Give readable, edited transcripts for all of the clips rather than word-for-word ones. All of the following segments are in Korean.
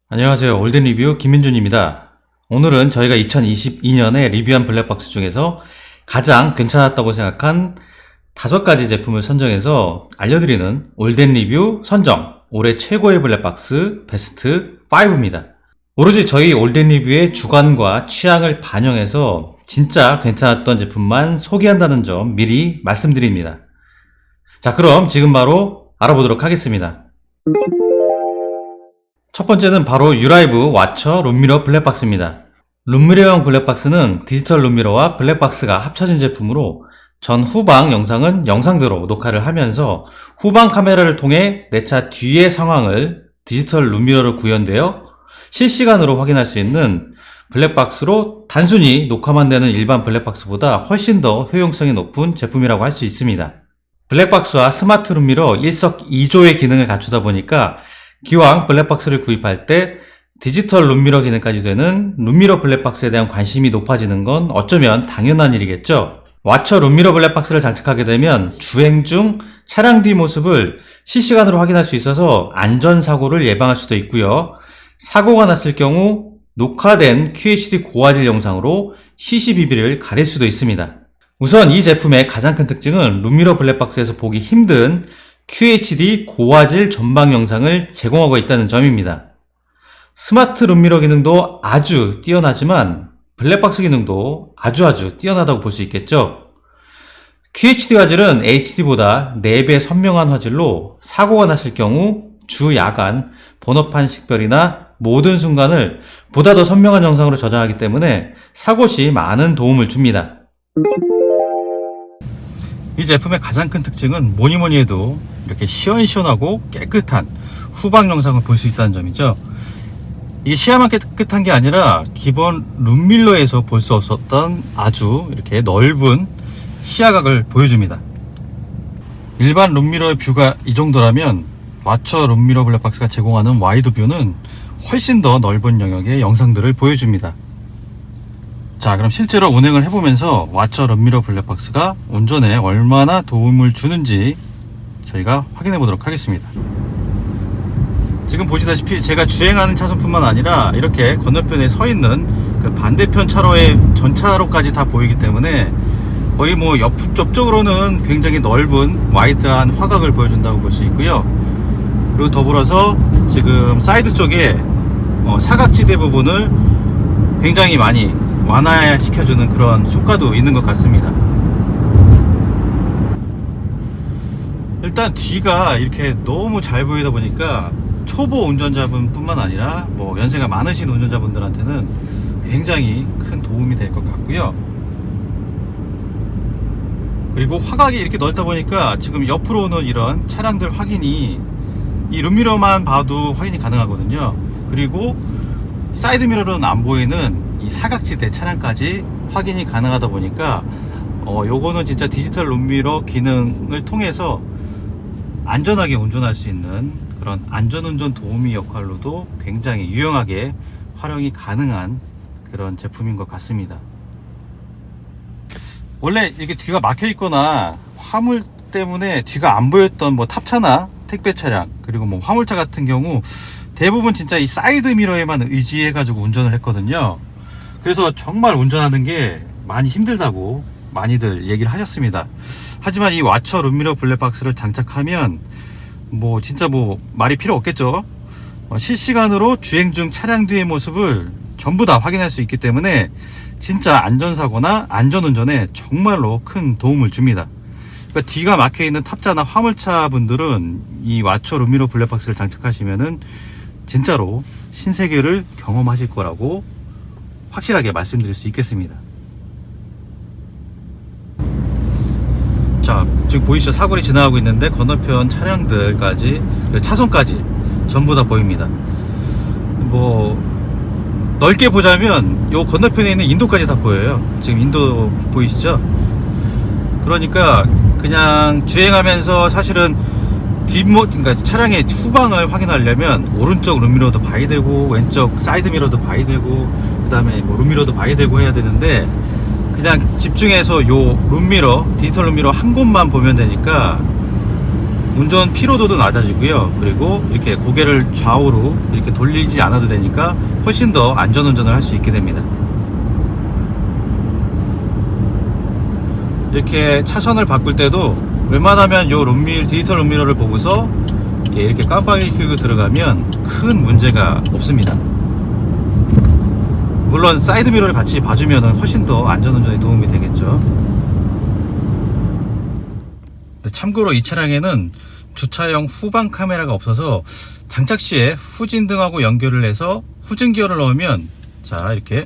안녕하세요. 올덴리뷰 김민준입니다. 오늘은 저희가 2022년에 리뷰한 블랙박스 중에서 가장 괜찮았다고 생각한 5가지 제품을 선정해서 알려드리는 올덴리뷰 선정 올해 최고의 블랙박스 베스트 5입니다. 오로지 저희 올덴리뷰의 주관과 취향을 반영해서 진짜 괜찮았던 제품만 소개한다는 점 미리 말씀드립니다. 자, 그럼 지금 바로 알아보도록 하겠습니다. 첫 번째는 바로 유라이브 와처 룸미러 블랙박스입니다. 룸미러형 블랙박스는 디지털 룸미러와 블랙박스가 합쳐진 제품으로 전 후방 영상은 영상대로 녹화를 하면서 후방 카메라를 통해 내 차 뒤의 상황을 디지털 룸미러로 구현되어 실시간으로 확인할 수 있는 블랙박스로 단순히 녹화만 되는 일반 블랙박스보다 훨씬 더 효용성이 높은 제품이라고 할 수 있습니다. 블랙박스와 스마트 룸미러 일석이조의 기능을 갖추다 보니까 기왕 블랙박스를 구입할 때 디지털 룸미러 기능까지 되는 룸미러 블랙박스에 대한 관심이 높아지는 건 어쩌면 당연한 일이겠죠. 와처 룸미러 블랙박스를 장착하게 되면 주행 중 차량 뒤 모습을 실시간으로 확인할 수 있어서 안전사고를 예방할 수도 있고요. 사고가 났을 경우 녹화된 QHD 고화질 영상으로 CCTV를 가릴 수도 있습니다. 우선 이 제품의 가장 큰 특징은 룸미러 블랙박스에서 보기 힘든 QHD 고화질 전방 영상을 제공하고 있다는 점입니다. 스마트 룸미러 기능도 아주 뛰어나지만 블랙박스 기능도 아주 뛰어나다고 볼 수 있겠죠. QHD 화질은 HD보다 4배 선명한 화질로 사고가 났을 경우 주 야간 번호판 식별이나 모든 순간을 보다 더 선명한 영상으로 저장하기 때문에 사고 시 많은 도움을 줍니다. 이 제품의 가장 큰 특징은 뭐니뭐니 해도 이렇게 시원시원하고 깨끗한 후방 영상을 볼 수 있다는 점이죠. 이게 시야만 깨끗한 게 아니라 기본 룸밀러에서 볼 수 없었던 아주 이렇게 넓은 시야각을 보여줍니다. 일반 룸미러의 뷰가 이 정도라면 와처 룸미러 블랙박스가 제공하는 와이드 뷰는 훨씬 더 넓은 영역의 영상들을 보여줍니다. 자, 그럼 실제로 운행을 해보면서 와처 룸미러 블랙박스가 운전에 얼마나 도움을 주는지 저희가 확인해 보도록 하겠습니다. 지금 보시다시피 제가 주행하는 차선뿐만 아니라 이렇게 건너편에 서 있는 그 반대편 차로의 전차로까지 다 보이기 때문에 거의 뭐 옆쪽으로는 굉장히 넓은 와이드한 화각을 보여준다고 볼 수 있고요. 그리고 더불어서 지금 사이드 쪽에 사각지대 부분을 굉장히 많이 완화시켜주는 그런 효과도 있는 것 같습니다. 일단 뒤가 이렇게 너무 잘 보이다 보니까 초보 운전자분 뿐만 아니라 뭐 연세가 많으신 운전자분들한테는 굉장히 큰 도움이 될 것 같고요. 그리고 화각이 이렇게 넓다 보니까 지금 옆으로 오는 이런 차량들 확인이 이 룸미러만 봐도 확인이 가능하거든요. 그리고 사이드미러로는 안 보이는 이 사각지대 차량까지 확인이 가능하다 보니까 요거는 진짜 디지털 룸미러 기능을 통해서 안전하게 운전할 수 있는 그런 안전운전 도우미 역할로도 굉장히 유용하게 활용이 가능한 그런 제품인 것 같습니다. 원래 이게 뒤가 막혀 있거나 화물 때문에 뒤가 안 보였던 뭐 탑차나 택배 차량 그리고 뭐 화물차 같은 경우 대부분 진짜 이 사이드 미러에만 의지해 가지고 운전을 했거든요. 그래서 정말 운전하는 게 많이 힘들다고 많이들 얘기를 하셨습니다. 하지만 이 와처 룸미러 블랙박스를 장착하면 뭐 진짜 뭐 말이 필요 없겠죠. 실시간으로 주행 중 차량 뒤의 모습을 전부 다 확인할 수 있기 때문에 진짜 안전사고나 안전운전에 정말로 큰 도움을 줍니다. 그러니까 뒤가 막혀있는 탑자나 화물차 분들은 이 와처 룸미러 블랙박스를 장착하시면은 진짜로 신세계를 경험하실 거라고 확실하게 말씀드릴 수 있겠습니다. 자, 지금 보이시죠? 사거리 지나가고 있는데 건너편 차량들까지 차선까지 전부 다 보입니다. 뭐 넓게 보자면 요 건너편에 있는 인도까지 다 보여요. 지금 인도 보이시죠? 그러니까 그냥 주행하면서 사실은 그러니까 차량의 후방을 확인하려면 오른쪽 룸미러도 봐야 되고 왼쪽 사이드 미러도 봐야 되고 그 다음에 뭐 룸미러도 봐야 되고 해야 되는데 그냥 집중해서 요 룸미러 디지털 룸미러 한 곳만 보면 되니까 운전 피로도도 낮아지고요. 그리고 이렇게 고개를 좌우로 이렇게 돌리지 않아도 되니까 훨씬 더 안전운전을 할 수 있게 됩니다. 이렇게 차선을 바꿀 때도 웬만하면 요 디지털 룸미러를 보고서 이렇게 깜빡이 켜고 들어가면 큰 문제가 없습니다. 물론 사이드미러를 같이 봐주면 훨씬 더 안전운전에 도움이 되겠죠. 참고로 이 차량에는 주차용 후방 카메라가 없어서 장착 시에 후진등하고 연결을 해서 후진기어를 넣으면 자 이렇게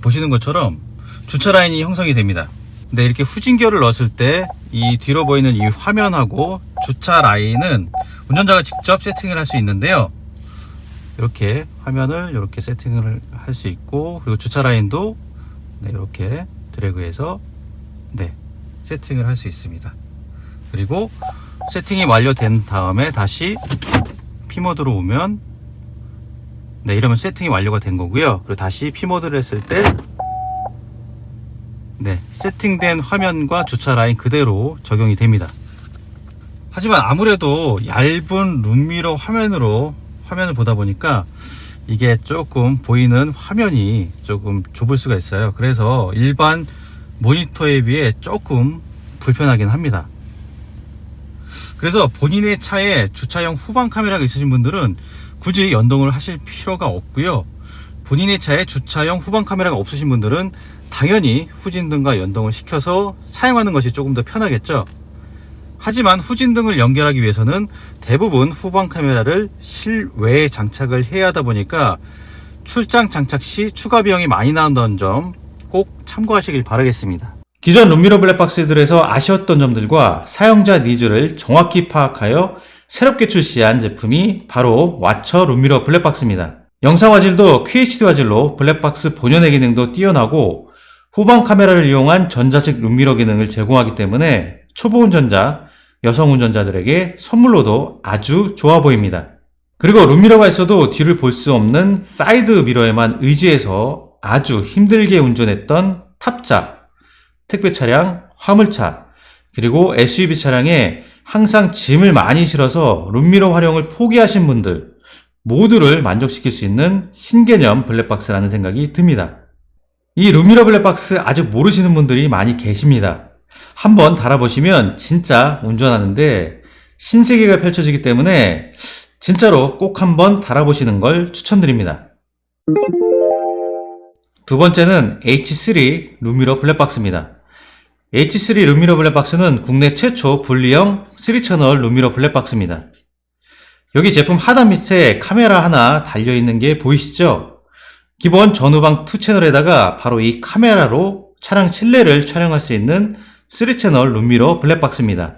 보시는 것처럼 주차 라인이 형성이 됩니다. 근데 이렇게 후진기어를 넣었을 때 이 뒤로 보이는 이 화면하고 주차 라인은 운전자가 직접 세팅을 할 수 있는데요. 이렇게 화면을 이렇게 세팅을 할 수 있고, 그리고 주차 라인도 이렇게 드래그해서 세팅을 할 수 있습니다. 그리고 세팅이 완료된 다음에 다시 P모드로 오면 이러면 세팅이 완료가 된 거고요. 그리고 다시 P모드를 했을 때 세팅된 화면과 주차 라인 그대로 적용이 됩니다. 하지만 아무래도 얇은 룸미러 화면을 보다 보니까 이게 조금 보이는 화면이 조금 좁을 수가 있어요. 그래서 일반 모니터에 비해 조금 불편하긴 합니다. 그래서 본인의 차에 주차용 후방 카메라가 있으신 분들은 굳이 연동을 하실 필요가 없고요. 본인의 차에 주차용 후방 카메라가 없으신 분들은 당연히 후진등과 연동을 시켜서 사용하는 것이 조금 더 편하겠죠. 하지만 후진등을 연결하기 위해서는 대부분 후방 카메라를 실외에 장착을 해야 하다 보니까 출장 장착 시 추가 비용이 많이 나온다는 점 꼭 참고하시길 바라겠습니다. 기존 룸미러 블랙박스들에서 아쉬웠던 점들과 사용자 니즈를 정확히 파악하여 새롭게 출시한 제품이 바로 와처 룸미러 블랙박스입니다. 영상 화질도 QHD 화질로 블랙박스 본연의 기능도 뛰어나고 후방 카메라를 이용한 전자식 룸미러 기능을 제공하기 때문에 초보 운전자, 여성 운전자들에게 선물로도 아주 좋아 보입니다. 그리고 룸미러가 있어도 뒤를 볼 수 없는 사이드 미러에만 의지해서 아주 힘들게 운전했던 탑자, 택배 차량, 화물차, 그리고 SUV 차량에 항상 짐을 많이 실어서 룸미러 활용을 포기하신 분들 모두를 만족시킬 수 있는 신개념 블랙박스라는 생각이 듭니다. 이 룸미러 블랙박스 아직 모르시는 분들이 많이 계십니다. 한번 달아보시면 진짜 운전하는데 신세계가 펼쳐지기 때문에 진짜로 꼭 한번 달아보시는 걸 추천드립니다. 두 번째는 H3 룸미러 블랙박스입니다. H3 룸미러 블랙박스는 국내 최초 분리형 3채널 룸미러 블랙박스입니다. 여기 제품 하단 밑에 카메라 하나 달려있는 게 보이시죠? 기본 전후방 2채널에다가 바로 이 카메라로 차량 실내를 촬영할 수 있는 3채널 룸미러 블랙박스입니다.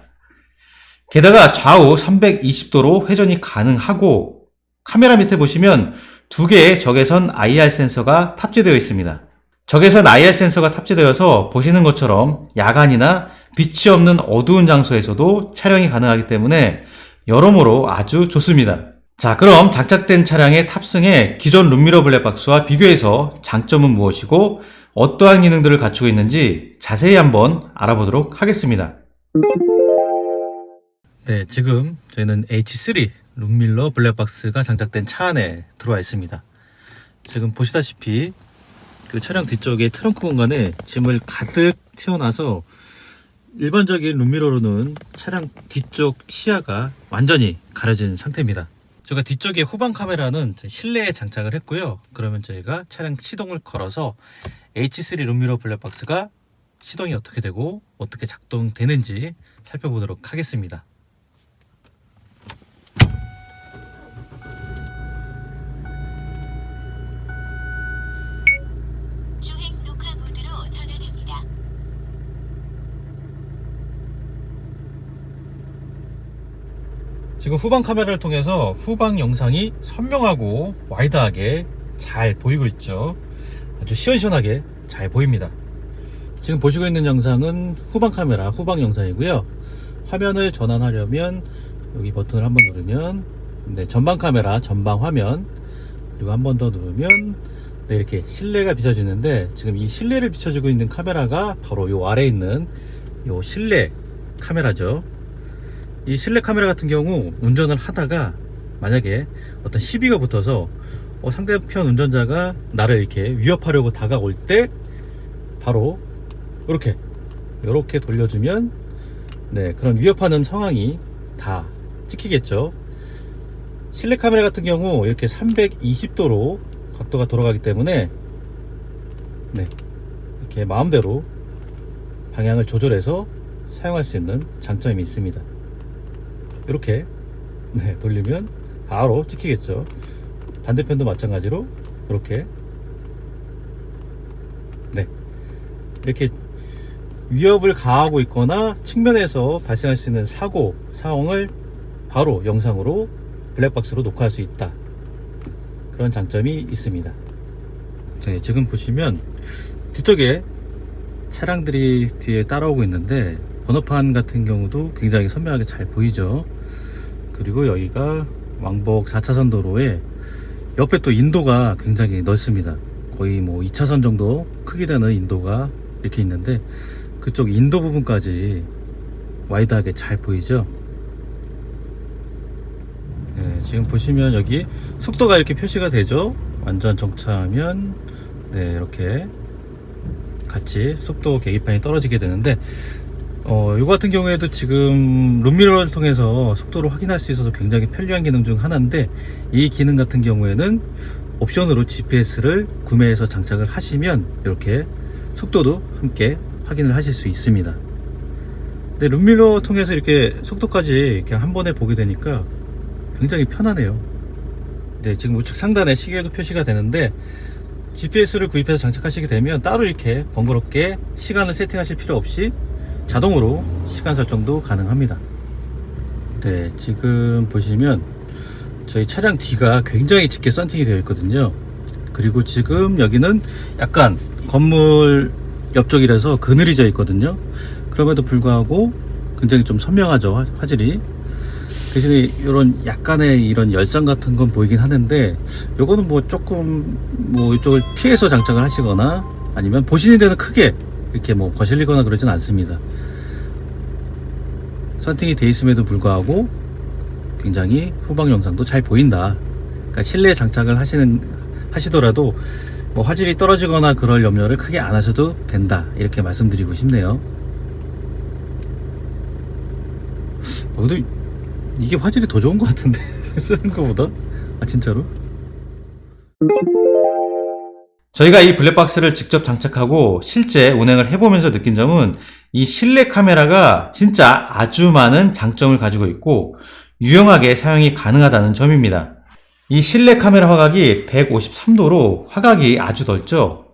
게다가 좌우 320도로 회전이 가능하고 카메라 밑에 보시면 두 개의 적외선 IR 센서가 탑재되어 있습니다. 적외선 IR 센서가 탑재되어서 보시는 것처럼 야간이나 빛이 없는 어두운 장소에서도 촬영이 가능하기 때문에 여러모로 아주 좋습니다. 자, 그럼 장착된 차량에 탑승해 기존 룸미러 블랙박스와 비교해서 장점은 무엇이고 어떠한 기능들을 갖추고 있는지 자세히 한번 알아보도록 하겠습니다. 네, 지금 저희는 H3 룸미러 블랙박스가 장착된 차 안에 들어와 있습니다. 지금 보시다시피 그 차량 뒤쪽에 트렁크 공간에 짐을 가득 채워놔서 일반적인 룸미러로는 차량 뒤쪽 시야가 완전히 가려진 상태입니다. 제가 뒤쪽에 후방 카메라는 실내에 장착을 했고요. 그러면 저희가 차량 시동을 걸어서 H3 룸미러 블랙박스가 시동이 어떻게 되고 어떻게 작동되는지 살펴보도록 하겠습니다. 주행 녹화 모드로 전환합니다. 지금 후방 카메라를 통해서 후방 영상이 선명하고 와이드하게 잘 보이고 있죠. 아주 시원시원하게 잘 보입니다. 지금 보시고 있는 영상은 후방 카메라 후방 영상이고요. 화면을 전환하려면 여기 버튼을 한번 누르면 전방 카메라 전방 화면, 그리고 한 번 더 누르면 이렇게 실내가 비춰지는데, 지금 이 실내를 비춰주고 있는 카메라가 바로 요 아래에 있는 요 실내 카메라죠. 이 실내 카메라 같은 경우 운전을 하다가 만약에 어떤 시비가 붙어서 상대편 운전자가 나를 이렇게 위협하려고 다가올 때 바로 이렇게 돌려주면 그런 위협하는 상황이 다 찍히겠죠. 실내 카메라 같은 경우 이렇게 320도로 각도가 돌아가기 때문에 이렇게 마음대로 방향을 조절해서 사용할 수 있는 장점이 있습니다. 이렇게 돌리면 바로 찍히겠죠. 반대편도 마찬가지로 이렇게 위협을 가하고 있거나 측면에서 발생할 수 있는 사고 상황을 바로 영상으로 블랙박스로 녹화할 수 있다. 그런 장점이 있습니다. 지금 보시면 뒤쪽에 차량들이 뒤에 따라오고 있는데 번호판 같은 경우도 굉장히 선명하게 잘 보이죠. 그리고 여기가 왕복 4차선 도로에 옆에 또 인도가 굉장히 넓습니다. 거의 2차선 정도 크기 되는 인도가 이렇게 있는데 그쪽 인도 부분까지 와이드하게 잘 보이죠. 지금 보시면 여기 속도가 이렇게 표시가 되죠. 완전 정차하면 이렇게 같이 속도 계기판이 떨어지게 되는데 이거 같은 경우에도 지금 룸미러를 통해서 속도를 확인할 수 있어서 굉장히 편리한 기능 중 하나인데, 이 기능 같은 경우에는 옵션으로 GPS를 구매해서 장착을 하시면 이렇게 속도도 함께 확인을 하실 수 있습니다. 근데 룸미러 통해서 이렇게 속도까지 그냥 한 번에 보게 되니까 굉장히 편하네요. 지금 우측 상단에 시계도 표시가 되는데 GPS를 구입해서 장착하시게 되면 따로 이렇게 번거롭게 시간을 세팅하실 필요 없이 자동으로 시간 설정도 가능합니다. 지금 보시면 저희 차량 뒤가 굉장히 짙게 썬팅이 되어 있거든요. 그리고 지금 여기는 약간 건물 옆쪽이라서 그늘이 져 있거든요. 그럼에도 불구하고 굉장히 좀 선명하죠, 화질이. 대신에 이런 약간의 이런 열선 같은 건 보이긴 하는데, 요거는 조금 이쪽을 피해서 장착을 하시거나 아니면 보시는 데는 크게 이렇게 거슬리거나 그러진 않습니다. 선팅이 되어 있음에도 불구하고 굉장히 후방 영상도 잘 보인다. 그러니까 실내 장착을 하시더라도 화질이 떨어지거나 그럴 염려를 크게 안 하셔도 된다, 이렇게 말씀드리고 싶네요. 근데 이게 화질이 더 좋은 것 같은데 쓰는 것보다? 진짜로? 저희가 이 블랙박스를 직접 장착하고 실제 운행을 해보면서 느낀 점은 이 실내 카메라가 진짜 아주 많은 장점을 가지고 있고 유용하게 사용이 가능하다는 점입니다. 이 실내 카메라 화각이 153도로 화각이 아주 넓죠.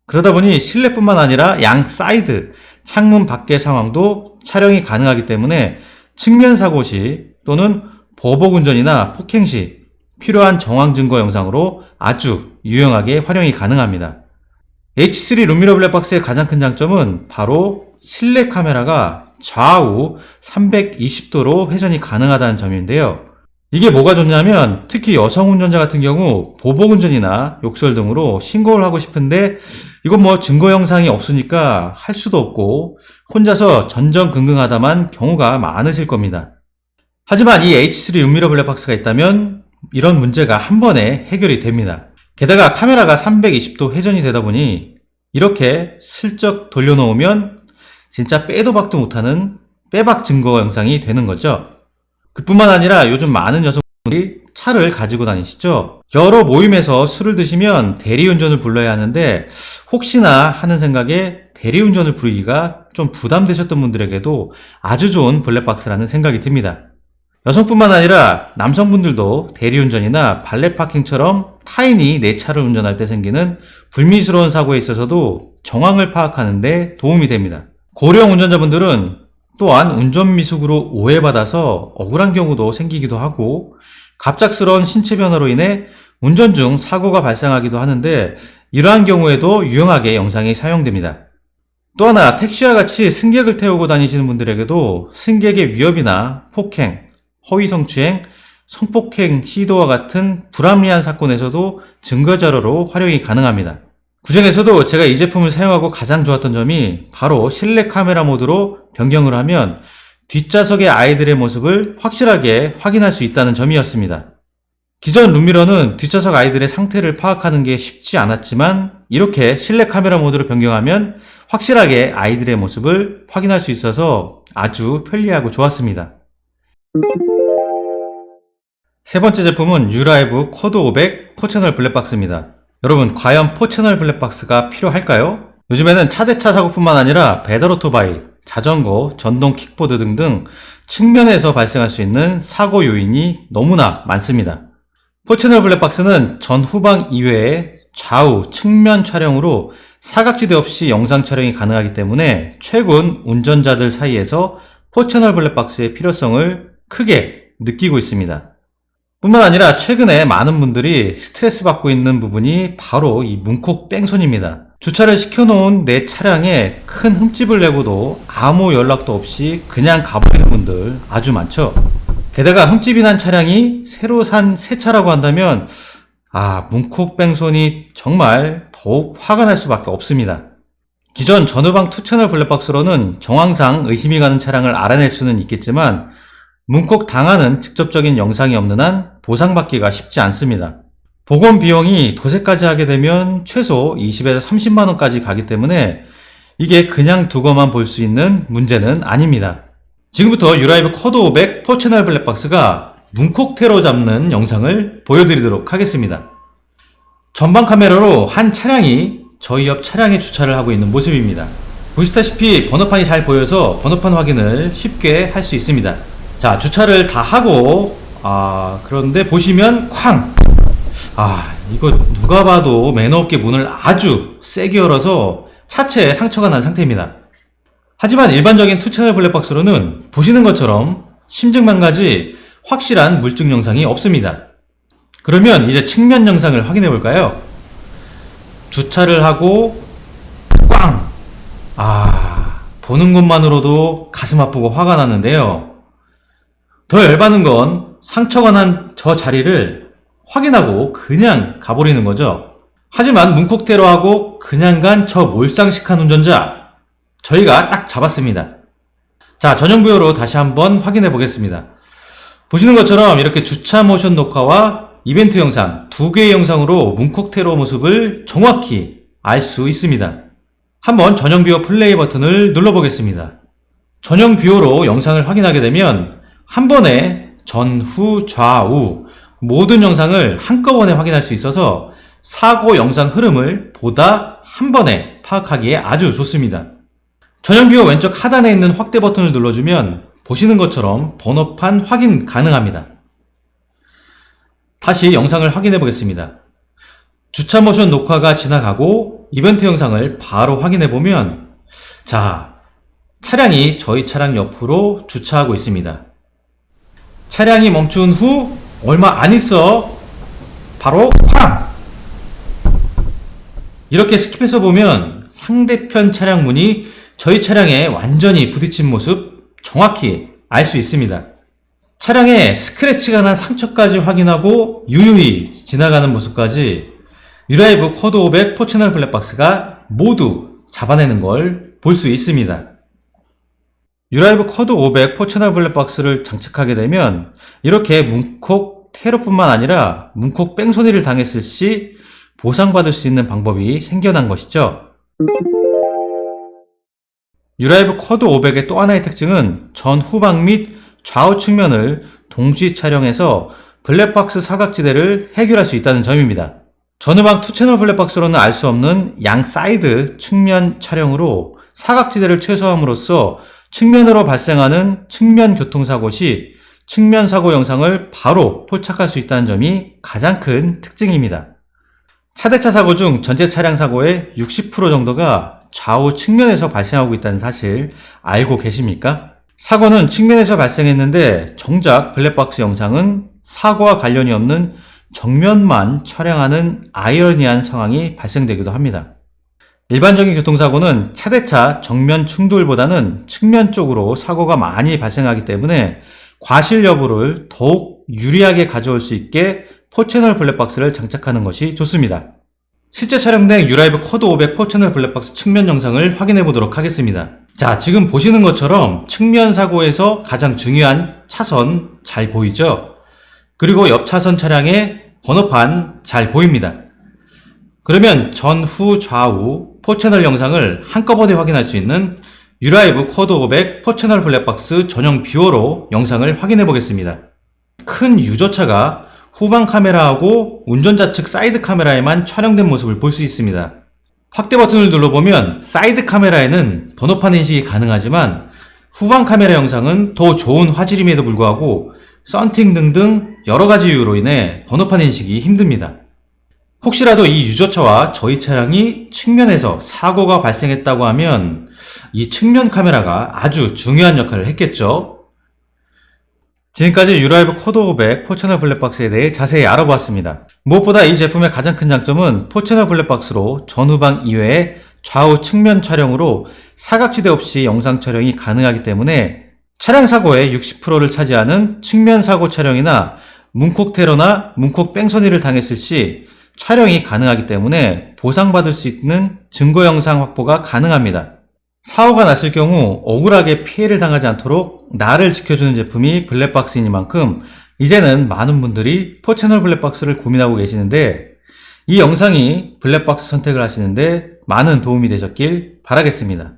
그러다 보니 실내뿐만 아니라 양 사이드, 창문 밖의 상황도 촬영이 가능하기 때문에 측면 사고 시 또는 보복 운전이나 폭행 시 필요한 정황 증거 영상으로 아주 유용하게 활용이 가능합니다. H3 룸미러 블랙박스의 가장 큰 장점은 바로 실내 카메라가 좌우 320도로 회전이 가능하다는 점인데요. 이게 뭐가 좋냐면 특히 여성 운전자 같은 경우 보복 운전이나 욕설 등으로 신고를 하고 싶은데 이건 증거 영상이 없으니까 할 수도 없고 혼자서 전전긍긍하다만 경우가 많으실 겁니다. 하지만 이 H3 룸미러 블랙박스가 있다면 이런 문제가 한 번에 해결이 됩니다. 게다가 카메라가 320도 회전이 되다 보니 이렇게 슬쩍 돌려놓으면 진짜 빼도 박도 못하는 빼박 증거 영상이 되는 거죠. 그뿐만 아니라 요즘 많은 여성분들이 차를 가지고 다니시죠. 여러 모임에서 술을 드시면 대리운전을 불러야 하는데 혹시나 하는 생각에 대리운전을 부르기가 좀 부담되셨던 분들에게도 아주 좋은 블랙박스라는 생각이 듭니다. 여성뿐만 아니라 남성분들도 대리운전이나 발렛파킹처럼 타인이 내 차를 운전할 때 생기는 불미스러운 사고에 있어서도 정황을 파악하는 데 도움이 됩니다. 고령 운전자분들은 또한 운전 미숙으로 오해받아서 억울한 경우도 생기기도 하고 갑작스러운 신체 변화로 인해 운전 중 사고가 발생하기도 하는데 이러한 경우에도 유용하게 영상이 사용됩니다. 또 하나 택시와 같이 승객을 태우고 다니시는 분들에게도 승객의 위협이나 폭행, 허위 성추행, 성폭행 시도와 같은 불합리한 사건에서도 증거자료로 활용이 가능합니다. 그중에서도 제가 이 제품을 사용하고 가장 좋았던 점이 바로 실내 카메라 모드로 변경을 하면 뒷좌석의 아이들의 모습을 확실하게 확인할 수 있다는 점이었습니다. 기존 룸미러는 뒷좌석 아이들의 상태를 파악하는 게 쉽지 않았지만 이렇게 실내 카메라 모드로 변경하면 확실하게 아이들의 모습을 확인할 수 있어서 아주 편리하고 좋았습니다. 세 번째 제품은 유라이브 쿼드 500 4채널 블랙박스입니다. 여러분, 과연 4채널 블랙박스가 필요할까요? 요즘에는 차대차 사고뿐만 아니라 배달 오토바이, 자전거, 전동 킥보드 등등 측면에서 발생할 수 있는 사고 요인이 너무나 많습니다. 4채널 블랙박스는 전 후방 이외에 좌우 측면 촬영으로 사각지대 없이 영상 촬영이 가능하기 때문에 최근 운전자들 사이에서 4채널 블랙박스의 필요성을 크게 느끼고 있습니다. 뿐만 아니라 최근에 많은 분들이 스트레스 받고 있는 부분이 바로 이 문콕 뺑손입니다. 주차를 시켜놓은 내 차량에 큰 흠집을 내고도 아무 연락도 없이 그냥 가버리는 분들 아주 많죠. 게다가 흠집이 난 차량이 새로 산 새 차라고 한다면 문콕 뺑손이 정말 더욱 화가 날 수밖에 없습니다. 기존 전후방 2채널 블랙박스로는 정황상 의심이 가는 차량을 알아낼 수는 있겠지만 문콕 당하는 직접적인 영상이 없는 한 보상받기가 쉽지 않습니다. 복원 비용이 도색까지 하게 되면 최소 20에서 30만원까지 가기 때문에 이게 그냥 두고만 볼 수 있는 문제는 아닙니다. 지금부터 유라이브 쿼드 500 4채널 블랙박스가 문콕 테러 잡는 영상을 보여드리도록 하겠습니다. 전방 카메라로 한 차량이 저희 옆 차량에 주차를 하고 있는 모습입니다. 보시다시피 번호판이 잘 보여서 번호판 확인을 쉽게 할 수 있습니다. 자, 주차를 다 하고 그런데 보시면 쾅! 이거 누가 봐도 매너 없게 문을 아주 세게 열어서 차체에 상처가 난 상태입니다. 하지만 일반적인 2채널 블랙박스로는 보시는 것처럼 심증만가지 확실한 물증 영상이 없습니다. 그러면 이제 측면 영상을 확인해 볼까요? 주차를 하고 꽝! 보는 것만으로도 가슴 아프고 화가 나는데요. 더 열받는 건 상처가 난 저 자리를 확인하고 그냥 가버리는 거죠. 하지만 문콕 테러하고 그냥 간 저 몰상식한 운전자, 저희가 딱 잡았습니다. 자, 전용 부여로 다시 한번 확인해 보겠습니다. 보시는 것처럼 이렇게 주차 모션 녹화와 이벤트 영상 두 개의 영상으로 문콕 테러 모습을 정확히 알 수 있습니다. 한번 전용 뷰어 플레이 버튼을 눌러보겠습니다. 전용 뷰어로 영상을 확인하게 되면 한 번에 전, 후, 좌우 모든 영상을 한꺼번에 확인할 수 있어서 사고 영상 흐름을 보다 한 번에 파악하기에 아주 좋습니다. 전용 뷰어 왼쪽 하단에 있는 확대 버튼을 눌러주면 보시는 것처럼 번호판 확인 가능합니다. 다시 영상을 확인해 보겠습니다. 주차 모션 녹화가 지나가고 이벤트 영상을 바로 확인해 보면 차량이 저희 차량 옆으로 주차하고 있습니다. 차량이 멈춘 후 얼마 안 있어 바로 쾅! 이렇게 스킵해서 보면 상대편 차량 문이 저희 차량에 완전히 부딪힌 모습 정확히 알 수 있습니다. 차량에 스크래치가 난 상처까지 확인하고 유유히 지나가는 모습까지 유라이브 쿼드 500 4채널 블랙박스가 모두 잡아내는 걸 볼 수 있습니다. 유라이브 쿼드 500 4채널 블랙박스를 장착하게 되면 이렇게 문콕 테러뿐만 아니라 문콕 뺑소니를 당했을 시 보상받을 수 있는 방법이 생겨난 것이죠. 유라이브 쿼드 500의 또 하나의 특징은 전 후방 및 좌우 측면을 동시 촬영해서 블랙박스 사각지대를 해결할 수 있다는 점입니다. 전후방 2채널 블랙박스로는 알 수 없는 양 사이드 측면 촬영으로 사각지대를 최소화함으로써 측면으로 발생하는 측면 교통사고 시 측면 사고 영상을 바로 포착할 수 있다는 점이 가장 큰 특징입니다. 차대차 사고 중 전체 차량 사고의 60% 정도가 좌우 측면에서 발생하고 있다는 사실 알고 계십니까? 사고는 측면에서 발생했는데 정작 블랙박스 영상은 사고와 관련이 없는 정면만 촬영하는 아이러니한 상황이 발생되기도 합니다. 일반적인 교통사고는 차대차 정면 충돌보다는 측면 쪽으로 사고가 많이 발생하기 때문에 과실 여부를 더욱 유리하게 가져올 수 있게 4채널 블랙박스를 장착하는 것이 좋습니다. 실제 촬영된 유라이브 쿼드 500 4채널 블랙박스 측면 영상을 확인해 보도록 하겠습니다. 자, 지금 보시는 것처럼 측면 사고에서 가장 중요한 차선 잘 보이죠? 그리고 옆 차선 차량의 번호판 잘 보입니다. 그러면 전, 후, 좌우 4채널 영상을 한꺼번에 확인할 수 있는 유라이브 쿼드 500 4채널 블랙박스 전용 뷰어로 영상을 확인해 보겠습니다. 큰 유조차가 후방 카메라하고 운전자 측 사이드 카메라에만 촬영된 모습을 볼 수 있습니다. 확대 버튼을 눌러보면 사이드 카메라에는 번호판 인식이 가능하지만 후방 카메라 영상은 더 좋은 화질임에도 불구하고 썬팅 등등 여러가지 이유로 인해 번호판 인식이 힘듭니다. 혹시라도 이 유조차와 저희 차량이 측면에서 사고가 발생했다고 하면 이 측면 카메라가 아주 중요한 역할을 했겠죠. 지금까지 유라이브 쿼드 500 4채널 블랙박스에 대해 자세히 알아보았습니다. 무엇보다 이 제품의 가장 큰 장점은 4채널 블랙박스로 전후방 이외에 좌우 측면 촬영으로 사각지대 없이 영상 촬영이 가능하기 때문에 차량 사고의 60%를 차지하는 측면 사고 촬영이나 문콕 테러나 문콕 뺑소니를 당했을 시 촬영이 가능하기 때문에 보상받을 수 있는 증거 영상 확보가 가능합니다. 사고가 났을 경우 억울하게 피해를 당하지 않도록 나를 지켜주는 제품이 블랙박스이니만큼 이제는 많은 분들이 4채널 블랙박스를 고민하고 계시는데 이 영상이 블랙박스 선택을 하시는데 많은 도움이 되셨길 바라겠습니다.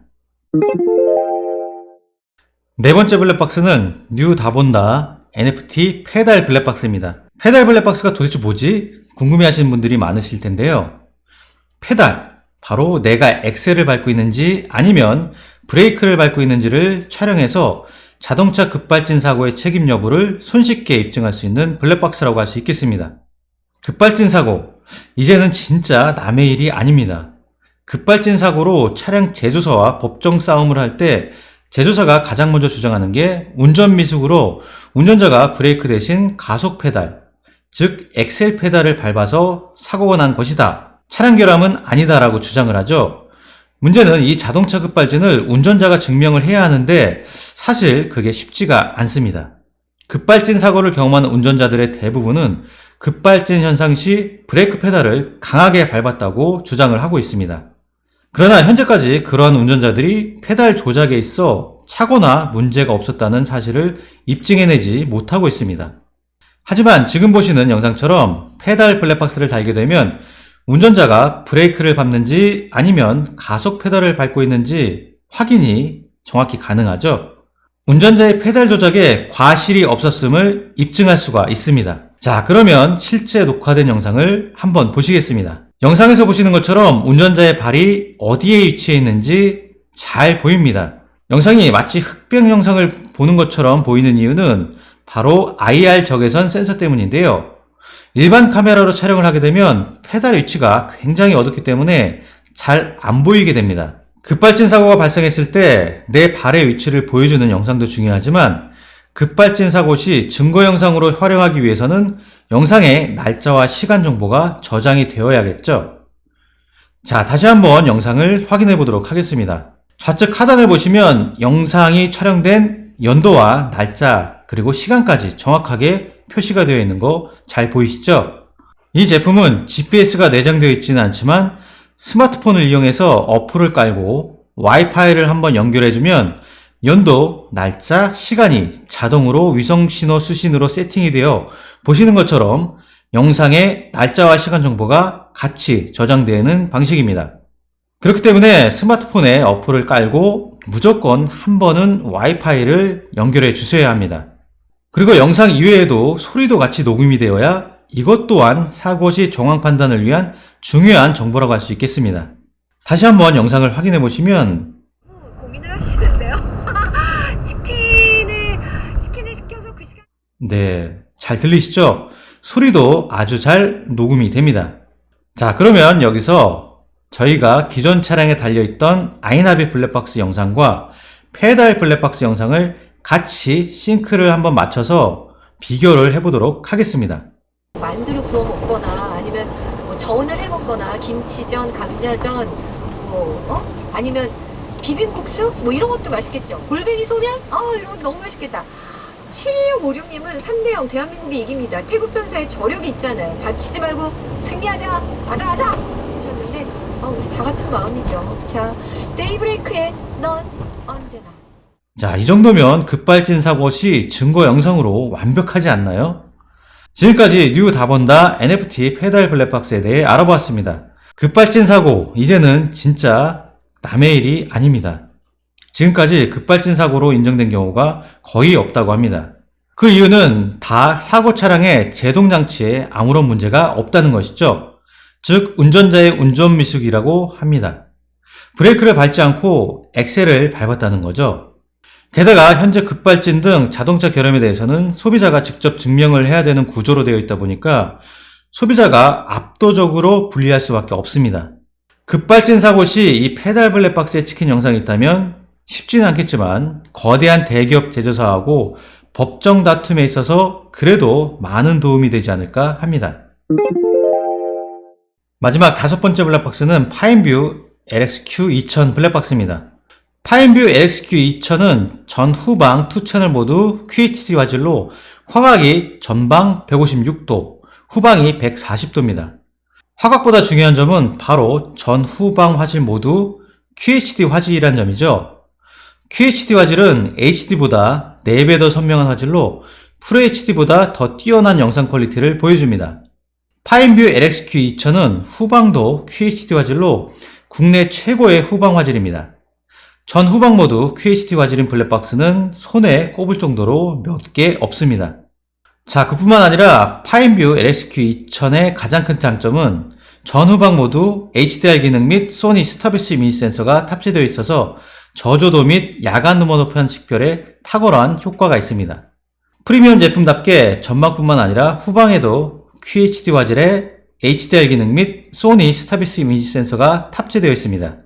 네 번째 블랙박스는 뉴 다본다 NFT 페달 블랙박스입니다. 페달 블랙박스가 도대체 뭐지? 궁금해하시는 분들이 많으실 텐데요. 페달, 바로 내가 엑셀을 밟고 있는지 아니면 브레이크를 밟고 있는지를 촬영해서 자동차 급발진 사고의 책임 여부를 손쉽게 입증할 수 있는 블랙박스라고 할 수 있겠습니다. 급발진 사고, 이제는 진짜 남의 일이 아닙니다. 급발진 사고로 차량 제조사와 법정 싸움을 할 때 제조사가 가장 먼저 주장하는 게 운전 미숙으로 운전자가 브레이크 대신 가속 페달, 즉 엑셀 페달을 밟아서 사고가 난 것이다. 차량 결함은 아니다라고 주장을 하죠. 문제는 이 자동차 급발진을 운전자가 증명을 해야 하는데 사실 그게 쉽지가 않습니다. 급발진 사고를 경험하는 운전자들의 대부분은 급발진 현상 시 브레이크 페달을 강하게 밟았다고 주장을 하고 있습니다. 그러나 현재까지 그러한 운전자들이 페달 조작에 있어 착오나 문제가 없었다는 사실을 입증해내지 못하고 있습니다. 하지만 지금 보시는 영상처럼 페달 블랙박스를 달게 되면 운전자가 브레이크를 밟는지 아니면 가속 페달을 밟고 있는지 확인이 정확히 가능하죠. 운전자의 페달 조작에 과실이 없었음을 입증할 수가 있습니다. 자, 그러면 실제 녹화된 영상을 한번 보시겠습니다. 영상에서 보시는 것처럼 운전자의 발이 어디에 위치해 있는지 잘 보입니다. 영상이 마치 흑백 영상을 보는 것처럼 보이는 이유는 바로 IR 적외선 센서 때문인데요. 일반 카메라로 촬영을 하게 되면 페달 위치가 굉장히 어둡기 때문에 잘 안 보이게 됩니다. 급발진 사고가 발생했을 때 내 발의 위치를 보여주는 영상도 중요하지만 급발진 사고 시 증거 영상으로 활용하기 위해서는 영상의 날짜와 시간 정보가 저장이 되어야겠죠. 자, 다시 한번 영상을 확인해 보도록 하겠습니다. 좌측 하단을 보시면 영상이 촬영된 연도와 날짜 그리고 시간까지 정확하게 표시가 되어 있는 거 잘 보이시죠? 이 제품은 GPS가 내장되어 있지는 않지만 스마트폰을 이용해서 어플을 깔고 와이파이를 한번 연결해주면 연도, 날짜, 시간이 자동으로 위성신호 수신으로 세팅이 되어 보시는 것처럼 영상의 날짜와 시간 정보가 같이 저장되는 방식입니다. 그렇기 때문에 스마트폰에 어플을 깔고 무조건 한 번은 와이파이를 연결해 주셔야 합니다. 그리고 영상 이외에도 소리도 같이 녹음이 되어야 이것 또한 사고 시 정황 판단을 위한 중요한 정보라고 할 수 있겠습니다. 다시 한번 영상을 확인해 보시면 고민을 하시는데요. 치킨을 시켜서 그 시간. 네, 잘 들리시죠? 소리도 아주 잘 녹음이 됩니다. 자, 그러면 여기서 저희가 기존 차량에 달려있던 아이나비 블랙박스 영상과 페달 블랙박스 영상을 같이 싱크를 한번 맞춰서 비교를 해보도록 하겠습니다. 만두를 구워 먹거나 아니면 뭐 전을 해 먹거나 김치전, 감자전, 아니면 비빔국수 뭐 이런 것도 맛있겠죠. 골뱅이 소면, 이런 것도 너무 맛있겠다. 7656님은 3대0 대한민국이 이깁니다. 태국전사의 저력이 있잖아요. 다치지 말고 승리하자, 하자 하셨는데 우리 다 같은 마음이죠. 자, 데이브레이크의 넌 언제나. 자, 이 정도면 급발진 사고 시 증거 영상으로 완벽하지 않나요? 지금까지 뉴 다본다 NFT 페달 블랙박스에 대해 알아보았습니다. 급발진 사고, 이제는 진짜 남의 일이 아닙니다. 지금까지 급발진 사고로 인정된 경우가 거의 없다고 합니다. 그 이유는 다 사고 차량의 제동장치에 아무런 문제가 없다는 것이죠. 즉, 운전자의 운전 미숙이라고 합니다. 브레이크를 밟지 않고 엑셀을 밟았다는 거죠. 게다가 현재 급발진 등 자동차 결함에 대해서는 소비자가 직접 증명을 해야 되는 구조로 되어 있다 보니까 소비자가 압도적으로 불리할 수밖에 없습니다. 급발진 사고 시 이 페달 블랙박스에 찍힌 영상이 있다면 쉽지는 않겠지만 거대한 대기업 제조사하고 법정 다툼에 있어서 그래도 많은 도움이 되지 않을까 합니다. 마지막 5번째 블랙박스는 파인뷰 LXQ2000 블랙박스입니다. 파인뷰 LXQ2000은 전 후방 투 채널 모두 QHD 화질로 화각이 전방 156도, 후방이 140도입니다. 화각보다 중요한 점은 바로 전 후방 화질 모두 QHD 화질이란 점이죠. QHD 화질은 HD보다 4배 더 선명한 화질로 FHD보다 더 뛰어난 영상 퀄리티를 보여줍니다. 파인뷰 LXQ2000은 후방도 QHD 화질로 국내 최고의 후방 화질입니다. 전 후방 모두 QHD 화질인 블랙박스는 손에 꼽을 정도로 몇 개 없습니다. 자, 그뿐만 아니라 파인뷰 LXQ2000의 가장 큰 장점은 전 후방 모두 HDR 기능 및 소니 스타비스 이미지 센서가 탑재되어 있어서 저조도 및 야간 노멀 식별에 탁월한 효과가 있습니다. 프리미엄 제품답게 전방뿐만 아니라 후방에도 QHD 화질의 HDR 기능 및 소니 스타비스 이미지 센서가 탑재되어 있습니다.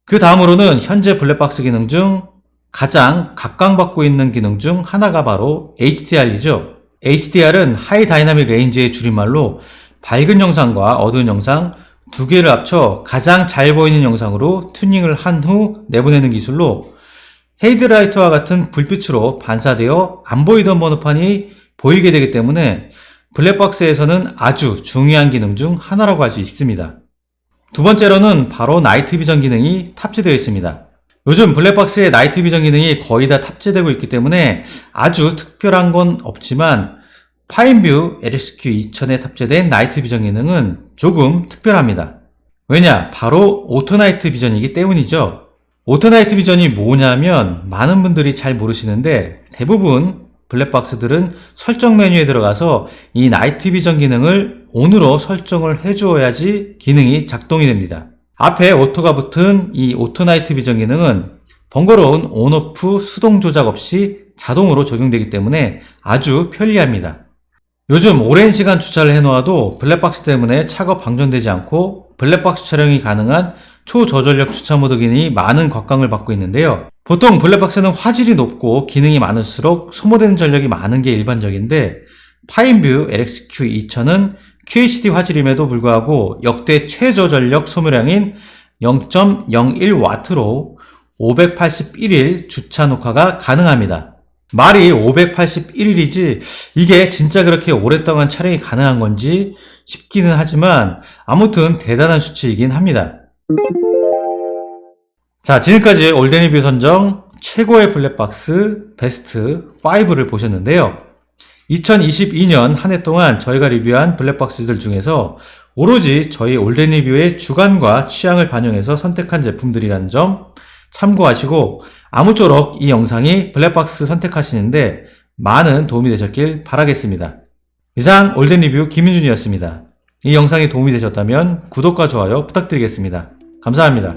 그 다음으로는 현재 블랙박스 기능 중 가장 각광받고 있는 기능 중 하나가 바로 HDR이죠. HDR은 하이 다이나믹 레인지의 줄임말로 밝은 영상과 어두운 영상 두 개를 합쳐 가장 잘 보이는 영상으로 튜닝을 한 후 내보내는 기술로 헤이드라이트와 같은 불빛으로 반사되어 안 보이던 번호판이 보이게 되기 때문에 블랙박스에서는 아주 중요한 기능 중 하나라고 할 수 있습니다. 두 번째로는 바로 나이트 비전 기능이 탑재되어 있습니다. 요즘 블랙박스에 나이트 비전 기능이 거의 다 탑재되고 있기 때문에 아주 특별한 건 없지만 파인뷰 LXQ2000에 탑재된 나이트 비전 기능은 조금 특별합니다. 왜냐? 바로 오토나이트 비전이기 때문이죠. 오토나이트 비전이 뭐냐면 많은 분들이 잘 모르시는데 대부분 블랙박스들은 설정 메뉴에 들어가서 이 나이트 비전 기능을 ON으로 설정을 해주어야지 기능이 작동이 됩니다. 앞에 오토가 붙은 이 오토 나이트 비전 기능은 번거로운 온오프 수동 조작 없이 자동으로 적용되기 때문에 아주 편리합니다. 요즘 오랜 시간 주차를 해놓아도 블랙박스 때문에 차가 방전되지 않고 블랙박스 촬영이 가능한 초저전력 주차 모드 기능이 많은 곽광을 받고 있는데요. 보통 블랙박스는 화질이 높고 기능이 많을수록 소모되는 전력이 많은 게 일반적인데 파인뷰 LXQ2000은 QHD 화질임에도 불구하고 역대 최저전력 소모량인 0.01W로 581일 주차 녹화가 가능합니다. 말이 581일이지 이게 진짜 그렇게 오랫동안 촬영이 가능한 건지 싶기는 하지만 아무튼 대단한 수치이긴 합니다. 자, 지금까지 올드리뷰 선정 최고의 블랙박스 베스트 5를 보셨는데요. 2022년 한 해 동안 저희가 리뷰한 블랙박스들 중에서 오로지 저희 올드리뷰의 주관과 취향을 반영해서 선택한 제품들이라는 점 참고하시고 아무쪼록 이 영상이 블랙박스 선택하시는데 많은 도움이 되셨길 바라겠습니다. 이상 올드리뷰 김윤준이었습니다. 이 영상이 도움이 되셨다면 구독과 좋아요 부탁드리겠습니다. 감사합니다.